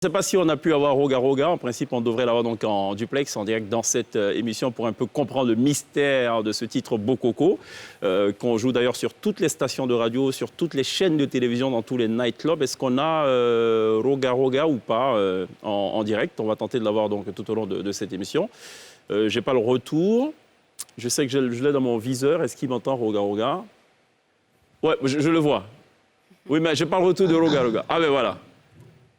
Je ne sais pas si on a pu avoir Roga Roga. En principe, on devrait l'avoir donc en duplex, en direct dans cette émission pour un peu comprendre le mystère de ce titre Bokoko, qu'on joue d'ailleurs sur toutes les stations de radio, sur toutes les chaînes de télévision, dans tous les nightclubs. Est-ce qu'on a Roga Roga ou pas en direct? On va tenter de l'avoir donc tout au long de cette émission. Je n'ai pas le retour. Je sais que je l'ai dans mon viseur. Est-ce qu'il m'entend, Roga Roga? Ouais, je le vois. Oui, mais je n'ai pas le retour de Roga Roga. Ah ben voilà.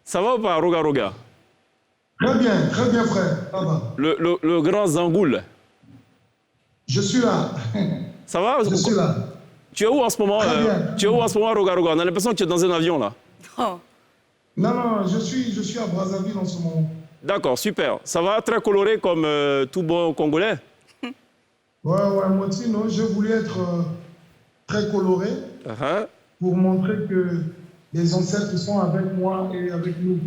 Ça va ou pas, Roga Roga? Très bien, frère. Ça va. Le grand Zangoul. Je suis là. Ça va? Je suis là. Tu es où en ce moment? Tu es où en ce moment, Roga Roga? On a l'impression que tu es dans un avion, là. Oh. Non, je suis à Brazzaville en ce moment. D'accord, super. Ça va? Très coloré comme tout bon Congolais? Ouais, moi aussi, non. Je voulais être très coloré pour montrer que les ancêtres sont avec moi et avec nous.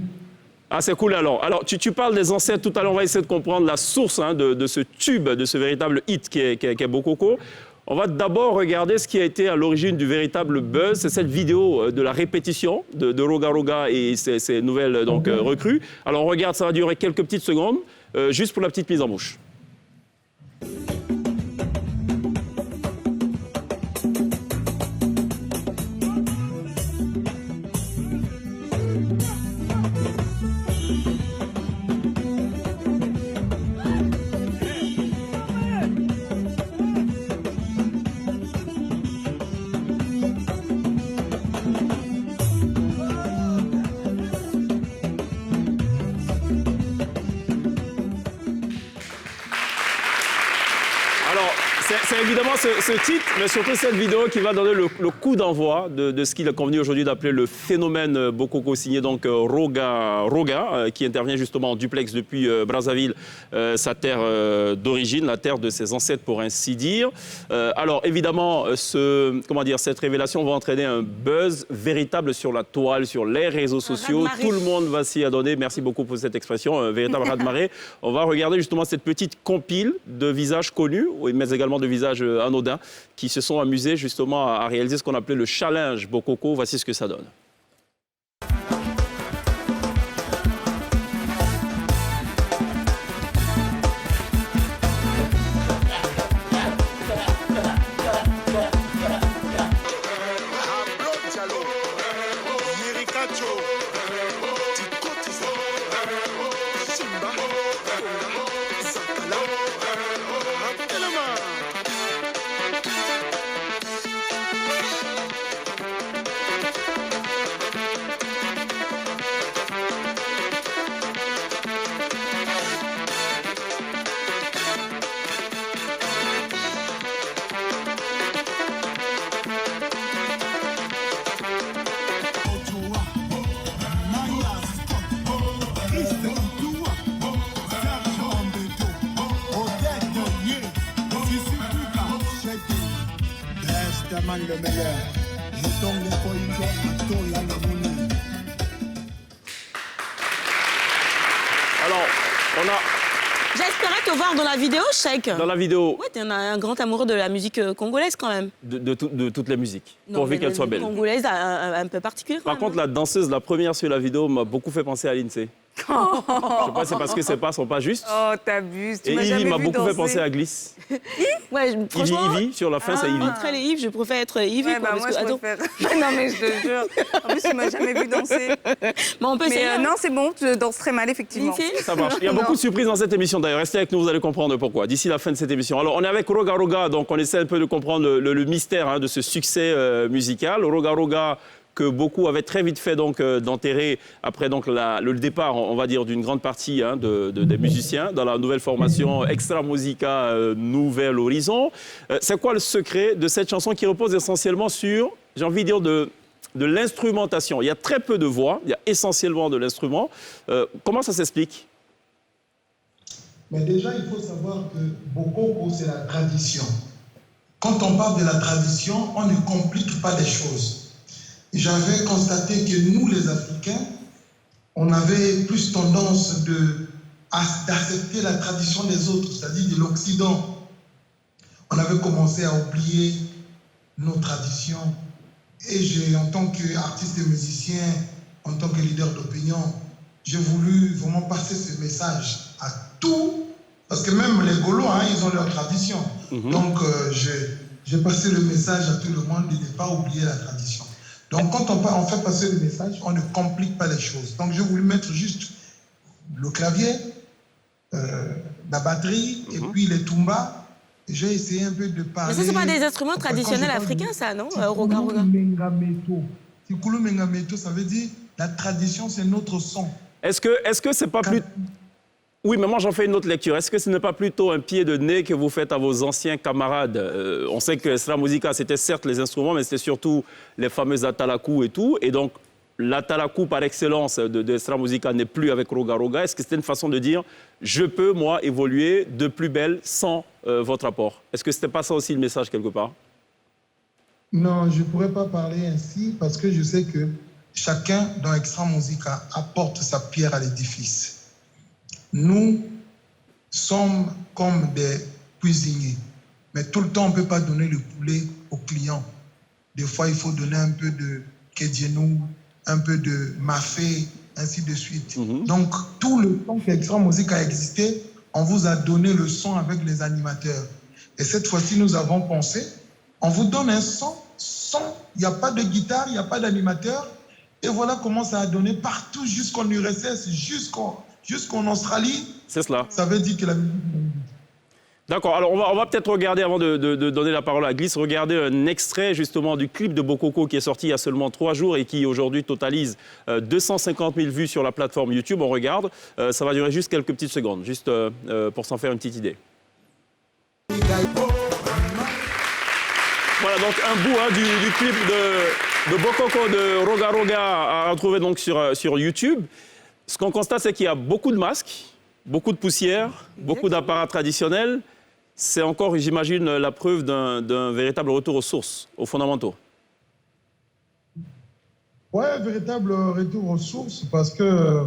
Ah, c'est cool alors. Alors, tu parles des ancêtres. Tout à l'heure, on va essayer de comprendre la source de ce tube, de ce véritable hit qui est Bokoko. On va d'abord regarder ce qui a été à l'origine du véritable buzz. C'est cette vidéo de la répétition de Roga Roga et ses nouvelles recrues. Alors, on regarde, ça va durer quelques petites secondes, juste pour la petite mise en bouche. C'est évidemment ce titre, mais surtout cette vidéo qui va donner le coup d'envoi de ce qu'il a convenu aujourd'hui d'appeler le phénomène Bokoko, signé donc Roga Roga, qui intervient justement en duplex depuis Brazzaville, sa terre d'origine, la terre de ses ancêtres pour ainsi dire. Alors évidemment, cette révélation va entraîner un buzz véritable sur la toile, sur les réseaux sociaux. Tout le monde va s'y adonner. Merci beaucoup pour cette expression, un véritable raz-de-marée. On va regarder justement cette petite compile de visages connus, mais également de visages anodins qui se sont amusés justement à réaliser ce qu'on appelait le challenge Bokoko. Voici ce que ça donne. Le meilleur. Je tombe les points Alors, on a... J'espérais te voir dans la vidéo, Cheikh. Dans la vidéo. Ouais, t'es un grand amoureux de la musique congolaise quand même. De toutes les musiques, pourvu qu'elles soient belles. Congolaise un peu particulière. Par contre, la danseuse, la première sur la vidéo, m'a beaucoup fait penser à Lindsay. Je sais pas, c'est parce que ses pas sont pas justes. Oh, t'abuses. Et Ivy m'a beaucoup fait penser à Gliss. Ouais, franchement. Ivy, sur la fin, c'est Ivy. Entre les Yves, je préfère être Ivy. Ouais, moi, je préfère. Non, mais je te jure. En plus, tu m'as jamais vu danser. Bon, on peut essayer. Non, c'est bon, je danse très mal, effectivement. Ça marche. Il y a beaucoup de surprises dans cette émission, d'ailleurs. Restez avec nous, vous allez comprendre pourquoi, d'ici la fin de cette émission. Alors, on est avec Roga Roga, donc on essaie un peu de comprendre le mystère de ce succès musical. Roga Roga, que beaucoup avaient très vite fait d'enterrer après le départ, on va dire, d'une grande partie des musiciens dans la nouvelle formation Extra Musica Nouvel Horizon. C'est quoi le secret de cette chanson qui repose essentiellement sur, j'ai envie de dire, de l'instrumentation? Il y a très peu de voix, il y a essentiellement de l'instrument. Comment ça s'explique? Mais déjà, il faut savoir que Bokoko, c'est la tradition. Quand on parle de la tradition, on ne complique pas les choses. J'avais constaté que nous, les Africains, on avait plus tendance d'accepter la tradition des autres, c'est-à-dire de l'Occident. On avait commencé à oublier nos traditions. Et en tant qu'artiste et musicien, en tant que leader d'opinion, j'ai voulu vraiment passer ce message à tout, parce que même les Gaulois, hein, ils ont leur tradition. Donc, j'ai passé le message à tout le monde de ne pas oublier la tradition. Donc, quand on fait passer le message, on ne complique pas les choses. Donc, j'ai voulu mettre juste le clavier, la batterie, et puis les tumbas. J'ai essayé un peu de parler... Mais ça, c'est pas des instruments traditionnels africains, ça, non? Roga, roga. Tikulu Mengameto, ça veut dire la tradition, c'est notre son. Est-ce que c'est pas plus... Oui, mais moi j'en fais une autre lecture. Est-ce que ce n'est pas plutôt un pied de nez que vous faites à vos anciens camarades? On sait que Sra Musica, c'était certes les instruments, mais c'était surtout les fameux atalaku et tout. Et donc, l'atalaku par excellence de Sra Musica n'est plus avec Roga Roga. Est-ce que c'était une façon de dire, je peux, moi, évoluer de plus belle sans votre apport? Est-ce que ce n'était pas ça aussi le message quelque part? Non, je ne pourrais pas parler ainsi parce que je sais que chacun dans Extra Musica apporte sa pierre à l'édifice. Nous sommes comme des cuisiniers, mais tout le temps, on ne peut pas donner le poulet au client. Des fois, il faut donner un peu de kedjenou, un peu de mafé, ainsi de suite. Donc, tout le temps qu'Extra Musica a existé, on vous a donné le son avec les animateurs. Et cette fois-ci, nous avons pensé, on vous donne un son, il n'y a pas de guitare, il n'y a pas d'animateur. Et voilà comment ça a donné partout jusqu'en URSS, jusqu'en Australie. C'est cela. Ça veut dire que la musique... D'accord, alors on va peut-être regarder, avant de donner la parole à Gliss, regarder un extrait justement du clip de Bokoko qui est sorti il y a seulement 3 jours et qui aujourd'hui totalise 250 000 vues sur la plateforme YouTube. On regarde, ça va durer juste quelques petites secondes, juste pour s'en faire une petite idée. Voilà donc un bout du clip de Bokoko de Roga Roga à retrouver donc sur YouTube. Ce qu'on constate, c'est qu'il y a beaucoup de masques, beaucoup de poussière, beaucoup d'apparats traditionnels. C'est encore, j'imagine, la preuve d'un véritable retour aux sources, aux fondamentaux. Oui, un véritable retour aux sources parce que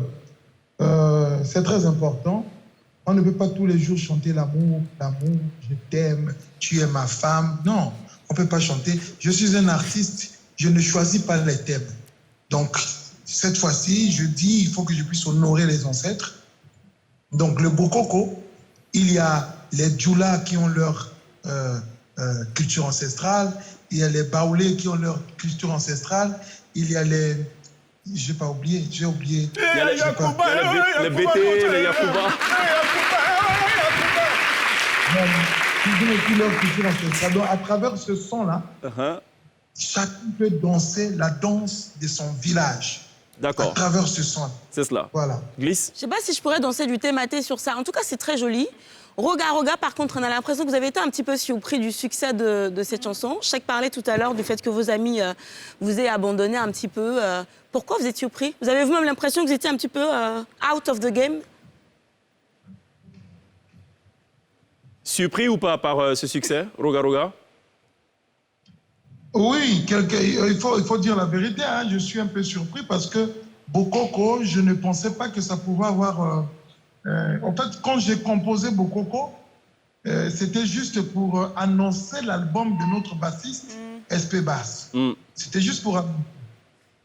c'est très important. On ne peut pas tous les jours chanter l'amour, je t'aime, tu es ma femme. Non, on ne peut pas chanter. Je suis un artiste, je ne choisis pas les thèmes. Donc, cette fois-ci, je dis, il faut que je puisse honorer les ancêtres. Donc, le Bokoko, il y a les Djoula qui ont leur culture ancestrale, il y a les Baoulés qui ont leur culture ancestrale, il y a les... J'ai oublié. Il y a les BT, les Yakuba. Ils ont aussi leur culture ancestrale. Donc, à travers ce son-là, chacun peut danser la danse de son village. D'accord. À travers ce son. C'est cela. Voilà. Gliss. Je ne sais pas si je pourrais danser du thématé sur ça. En tout cas, c'est très joli. Roga Roga, par contre, on a l'impression que vous avez été un petit peu surpris du succès de cette chanson. Je sais que parlait tout à l'heure du fait que vos amis vous aient abandonné un petit peu. Pourquoi vous êtes surpris? Vous avez vous-même l'impression que vous étiez un petit peu out of the game? Surpris ou pas par ce succès, Roga Roga? Oui, il faut dire la vérité. Hein. Je suis un peu surpris parce que Bokoko, je ne pensais pas que ça pouvait avoir... en fait, quand j'ai composé Bokoko, c'était juste pour annoncer l'album de notre bassiste, SP Bass. C'était juste pour...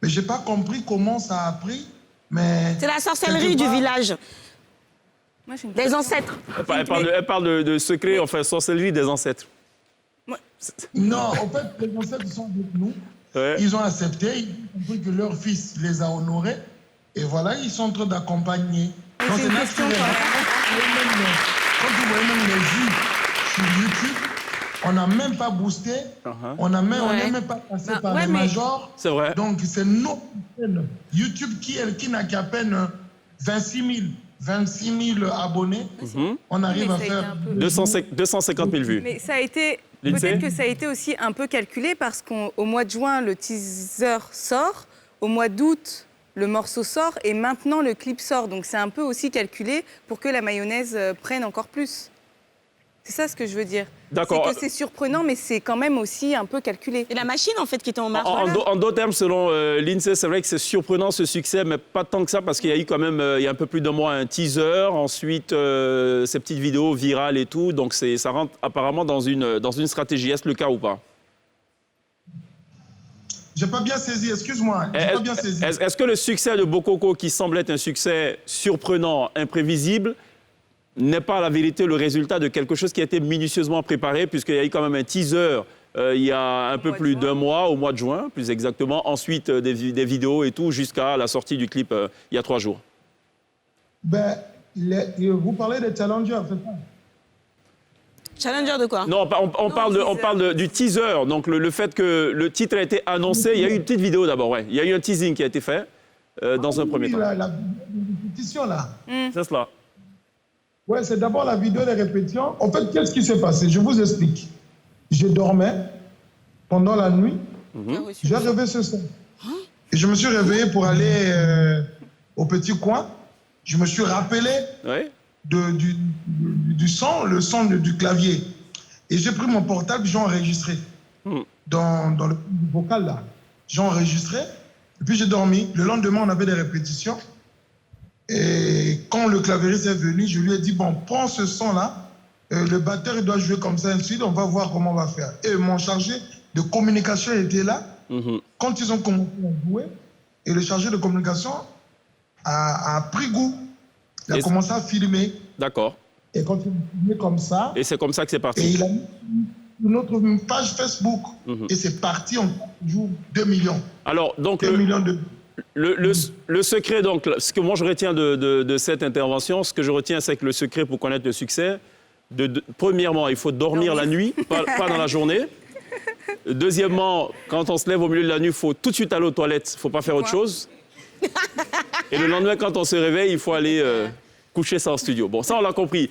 Mais je n'ai pas compris comment ça a pris. Mais c'est la sorcellerie du village. Moi, des ancêtres. Elle parle de secret, enfin, sorcellerie des ancêtres. Non, en fait, les ancêtres sont avec nous. Ouais. Ils ont accepté, ils ont compris que leur fils les a honorés. Et voilà, ils sont en train d'accompagner. Donc, c'est naturel. Quand vous voyez même les vues sur YouTube, on n'a même pas boosté, on n'est même pas passé par les majors. C'est vrai. Donc, c'est notre chaîne YouTube qui n'a qu'à peine 26 000 abonnés. On arrive à faire 250 000 vues. Mais ça a été... Peut-être que ça a été aussi un peu calculé parce qu'au mois de juin, le teaser sort, au mois d'août, le morceau sort et maintenant le clip sort. Donc c'est un peu aussi calculé pour que la mayonnaise prenne encore plus. C'est ça ce que je veux dire. D'accord. C'est que c'est surprenant, mais c'est quand même aussi un peu calculé. Et la machine, en fait, qui était en marche. En d'autres termes, selon l'INSEE, c'est vrai que c'est surprenant ce succès, mais pas tant que ça, parce qu'il y a eu quand même, il y a un peu plus d'un mois, un teaser, ensuite ces petites vidéos virales et tout, donc ça rentre apparemment dans une stratégie. Est-ce le cas ou pas? J'ai pas bien saisi, excuse-moi. J'ai pas bien saisi. Est-ce que le succès de Bokoko, qui semble être un succès surprenant, imprévisible, n'est pas la vérité le résultat de quelque chose qui a été minutieusement préparé, puisqu'il y a eu quand même un teaser il y a un peu plus d'un mois, au mois de juin, plus exactement. Ensuite, des vidéos et tout, jusqu'à la sortie du clip il y a 3 jours. Ben, vous parlez des challengers, c'est ça? Challenger de quoi? Non, on parle du teaser. Donc, le fait que le titre a été annoncé, il y a eu une petite vidéo d'abord, ouais. Il y a eu un teasing qui a été fait dans un premier temps. La répétition, là. C'est cela. Ouais, c'est d'abord la vidéo des répétitions. En fait, qu'est-ce qui s'est passé? Je vous explique. Je dormais pendant la nuit. J'ai rêvé ce son. Et je me suis réveillé pour aller au petit coin. Je me suis rappelé du son, le son du clavier. Et j'ai pris mon portable, j'ai enregistré. Dans le vocal, là. J'ai enregistré. Et puis j'ai dormi. Le lendemain, on avait des répétitions. Et quand le clavieriste est venu, je lui ai dit, bon, prends ce son-là. Le batteur, il doit jouer comme ça, ensuite, on va voir comment on va faire. Et mon chargé de communication était là. Quand ils ont commencé à jouer, et le chargé de communication a pris goût. Il a commencé à filmer. D'accord. Et quand il a filmé comme ça... Et c'est comme ça que c'est parti. Et il a mis notre page Facebook. Et c'est parti en 4 jours, 2 millions. Alors, donc... 2 millions de... Le secret, donc, ce que moi je retiens de cette intervention, ce que je retiens, c'est que le secret pour connaître le succès, premièrement, il faut dormir la nuit, pas dans la journée. Deuxièmement, quand on se lève au milieu de la nuit, il faut tout de suite aller aux toilettes, il ne faut pas faire autre chose. Et le lendemain, quand on se réveille, il faut aller coucher ça en studio. Bon, ça, on l'a compris.